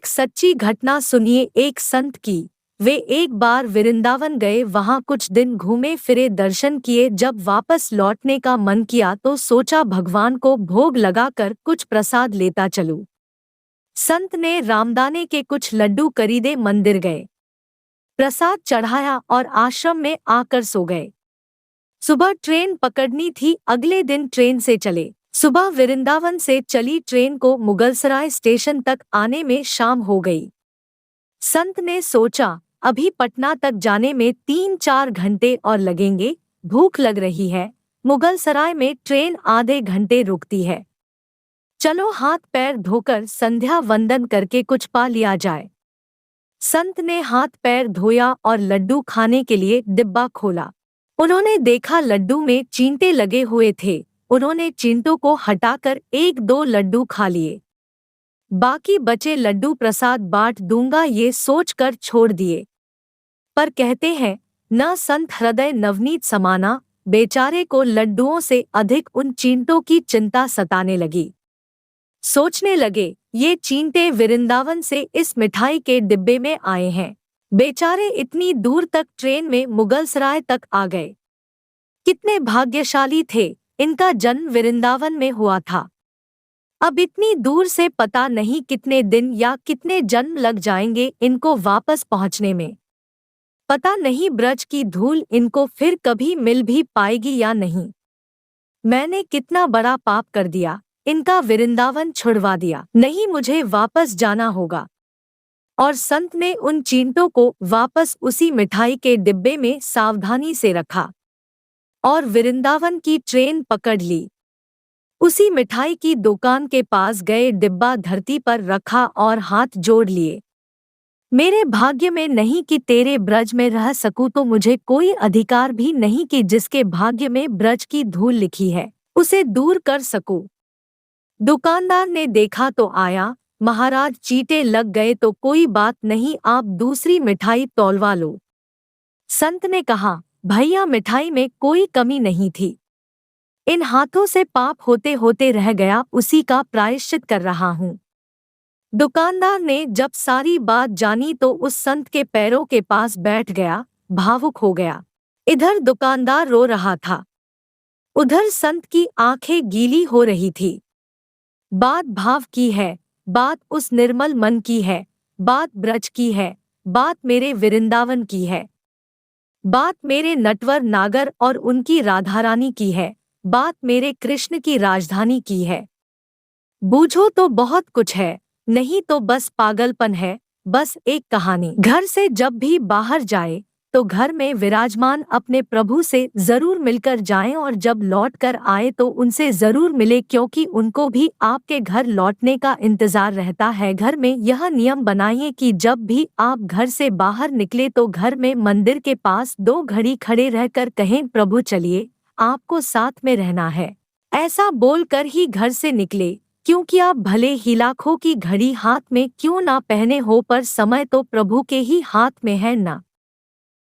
एक सच्ची घटना सुनिए एक संत की। वे एक बार वृंदावन गए, वहां कुछ दिन घूमे फिरे, दर्शन किए। जब वापस लौटने का मन किया तो सोचा भगवान को भोग लगाकर कुछ प्रसाद लेता चलूं। संत ने रामदाने के कुछ लड्डू खरीदे, मंदिर गए, प्रसाद चढ़ाया और आश्रम में आकर सो गए। सुबह ट्रेन पकड़नी थी, अगले दिन ट्रेन से चले। सुबह वृंदावन से चली ट्रेन को मुगलसराय स्टेशन तक आने में शाम हो गई। संत ने सोचा अभी पटना तक जाने में 3-4 घंटे और लगेंगे, भूख लग रही है, मुगलसराय में ट्रेन आधे घंटे रुकती है, चलो हाथ पैर धोकर संध्या वंदन करके कुछ पा लिया जाए। संत ने हाथ पैर धोया और लड्डू खाने के लिए डिब्बा खोला। उन्होंने देखा लड्डू में चींटे लगे हुए थे। उन्होंने चींटों को हटाकर 1-2 लड्डू खा लिए, बाकी बचे लड्डू प्रसाद बांट दूंगा ये सोचकर छोड़ दिए। पर कहते हैं न संत हृदय नवनीत समाना, बेचारे को लड्डुओं से अधिक उन चींटों की चिंता सताने लगी। सोचने लगे ये चींटे वृंदावन से इस मिठाई के डिब्बे में आए हैं, बेचारे इतनी दूर तक ट्रेन में मुगलसराय तक आ गए। कितने भाग्यशाली थे, इनका जन्म वृंदावन में हुआ था। अब इतनी दूर से पता नहीं कितने दिन या कितने जन्म लग जाएंगे इनको वापस पहुंचने में। पता नहीं ब्रज की धूल इनको फिर कभी मिल भी पाएगी या नहीं। मैंने कितना बड़ा पाप कर दिया, इनका वृंदावन छुड़वा दिया। नहीं, मुझे वापस जाना होगा। और संत ने उन चींटों को वापस उसी मिठाई के डिब्बे में सावधानी से रखा और वृंदावन की ट्रेन पकड़ ली। उसी मिठाई की दुकान के पास गए, डिब्बा धरती पर रखा और हाथ जोड़ लिए। मेरे भाग्य में नहीं कि तेरे ब्रज में रह सकूं, तो मुझे कोई अधिकार भी नहीं कि जिसके भाग्य में ब्रज की धूल लिखी है उसे दूर कर सकूं। दुकानदार ने देखा तो आया, महाराज चींटे लग गए तो कोई बात नहीं, आप दूसरी मिठाई तौलवा लो। संत ने कहा भैया मिठाई में कोई कमी नहीं थी, इन हाथों से पाप होते होते रह गया, उसी का प्रायश्चित कर रहा हूँ। दुकानदार ने जब सारी बात जानी तो उस संत के पैरों के पास बैठ गया, भावुक हो गया। इधर दुकानदार रो रहा था, उधर संत की आंखें गीली हो रही थी। बात भाव की है, बात उस निर्मल मन की है, बात ब्रज की है, बात मेरे वृंदावन की है, बात मेरे नटवर नागर और उनकी राधारानी की है, बात मेरे कृष्ण की राजधानी की है। बूझो तो बहुत कुछ है, नहीं तो बस पागलपन है, बस एक कहानी। घर से जब भी बाहर जाए तो घर में विराजमान अपने प्रभु से जरूर मिलकर जाएं और जब लौट कर आए तो उनसे जरूर मिले, क्योंकि उनको भी आपके घर लौटने का इंतजार रहता है। घर में यह नियम बनाइए कि जब भी आप घर से बाहर निकले तो घर में मंदिर के पास 2 घड़ी खड़े रहकर कहें प्रभु चलिए, आपको साथ में रहना है। ऐसा बोलकर ही घर से निकले, क्योंकि आप भले ही लाखों की घड़ी हाथ में क्यों ना पहने हो, पर समय तो प्रभु के ही हाथ में है ना।